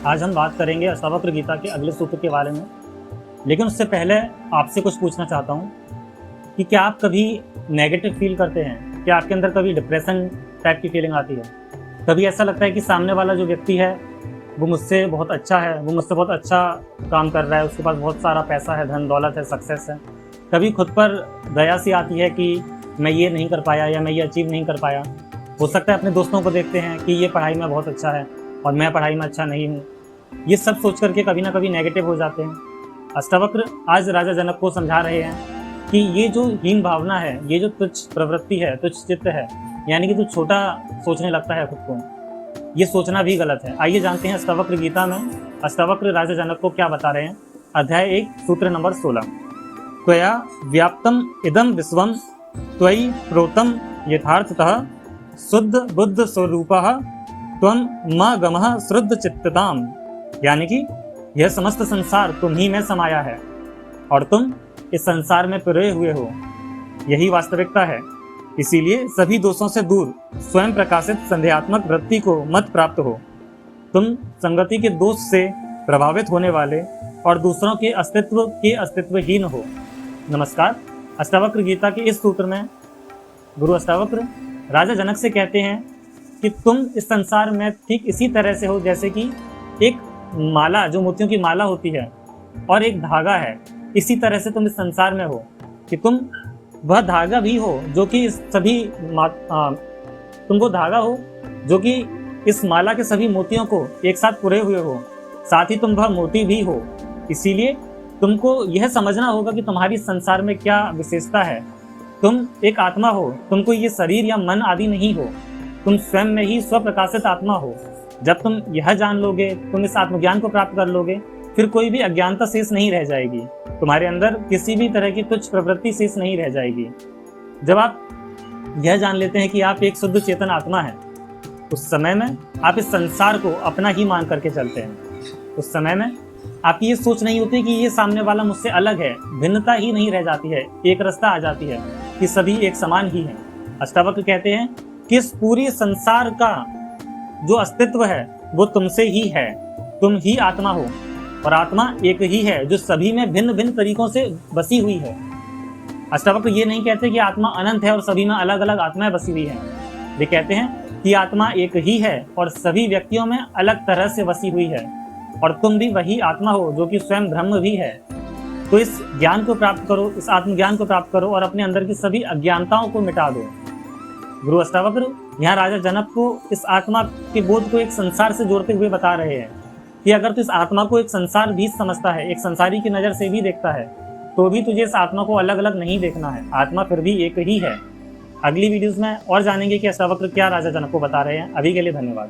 आज हम बात करेंगे अष्टावक्र गीता के अगले सूत्र के बारे में। लेकिन उससे पहले आपसे कुछ पूछना चाहता हूँ कि क्या आप कभी नेगेटिव फील करते हैं? क्या आपके अंदर कभी डिप्रेशन टाइप की फीलिंग आती है? कभी ऐसा लगता है कि सामने वाला जो व्यक्ति है वो मुझसे बहुत अच्छा है, वो मुझसे बहुत अच्छा काम कर रहा है, उसके पास बहुत सारा पैसा है, धन दौलत है, सक्सेस है। कभी खुद पर दया सी आती है कि मैं ये नहीं कर पाया या मैं ये अचीव नहीं कर पाया। हो सकता है अपने दोस्तों को देखते हैं कि ये पढ़ाई में बहुत अच्छा है और मैं पढ़ाई में अच्छा नहीं हूँ। ये सब सोच करके कभी ना कभी नेगेटिव हो जाते हैं। अष्टावक्र आज राजा जनक को समझा रहे हैं कि ये जो हीन भावना है, ये जो तुच्छ प्रवृत्ति है, तुच्छ चित्त है, यानी कि तू छोटा सोचने लगता है खुद को, ये सोचना भी गलत है। आइए जानते हैं अष्टावक्र गीता में अष्टावक्र राजा जनक को क्या बता रहे हैं। अध्याय 1 सूत्र नंबर 16। त्वया व्याप्तम इदम विश्वम त्वयि प्रोतम यथार्थतः शुद्ध बुद्ध स्वरूपः त्वं म गमः श्रुद्ध चित्तताम, यानी कि यह समस्त संसार तुम ही में समाया है और तुम इस संसार में पिरोए हुए हो। यही वास्तविकता है। इसीलिए सभी दोषों से दूर स्वयं प्रकाशित संध्यात्मक वृत्ति को मत प्राप्त हो। तुम संगति के दोष से प्रभावित होने वाले और दूसरों के अस्तित्वहीन हो। नमस्कार। अष्टावक्र गीता के इस सूत्र में गुरु अष्टावक्र राजा जनक से कहते हैं कि तुम इस संसार में ठीक इसी तरह से हो जैसे कि एक माला, जो मोतियों की माला होती है, और एक धागा है। इसी तरह से तुम इस संसार में हो कि तुम वह धागा भी हो जो कि तुम वो धागा हो जो कि इस माला के सभी मोतियों को एक साथ पुरे हुए हो। साथ ही तुम वह मोती भी हो। इसीलिए तुमको यह समझना होगा कि तुम्हारी संसार में क्या विशेषता है। तुम एक आत्मा हो, तुमको ये शरीर या मन आदि नहीं हो। तुम स्वयं में ही स्वप्रकाशित आत्मा हो। जब तुम यह जान लोगे, तुम इस आत्मज्ञान को प्राप्त कर लोगे, फिर कोई भी अज्ञानता शेष नहीं रह जाएगी। तुम्हारे अंदर किसी भी तरह की तुच्छ प्रवृत्ति शेष नहीं रह जाएगी। जब आप यह जान लेते हैं कि आप एक शुद्ध चेतन आत्मा है, उस समय में आप इस संसार को अपना ही मान करके चलते हैं। उस समय में आपकी ये सोच नहीं होती कि ये सामने वाला मुझसे अलग है। भिन्नता ही नहीं रह जाती है, एक रस्ता आ जाती है कि सभी एक समान ही है। अष्टावक्र कहते हैं कि इस पूरी संसार का जो अस्तित्व है वो तुमसे ही है। तुम ही आत्मा हो और आत्मा एक ही है जो सभी में भिन्न भिन्न तरीकों से बसी हुई है। अष्टावक्र ये नहीं कहते कि आत्मा अनंत है और सभी में अलग अलग आत्माएं बसी हुई हैं। वे कहते हैं कि आत्मा एक ही है और सभी व्यक्तियों में अलग तरह से बसी हुई है, और तुम भी वही आत्मा हो जो कि स्वयं ब्रह्म भी है। तो इस ज्ञान को प्राप्त करो, इस आत्मज्ञान को प्राप्त करो और अपने अंदर की सभी अज्ञानताओं को मिटा दो। गुरु अष्टावक्र यहाँ राजा जनक को इस आत्मा के बोध को एक संसार से जोड़ते हुए बता रहे हैं कि अगर तू इस आत्मा को एक संसार भी समझता है, एक संसारी की नज़र से भी देखता है, तो भी तुझे इस आत्मा को अलग अलग नहीं देखना है। आत्मा फिर भी एक ही है। अगली वीडियोस में और जानेंगे कि अष्टावक्र क्या राजा जनक को बता रहे हैं। अभी के लिए धन्यवाद।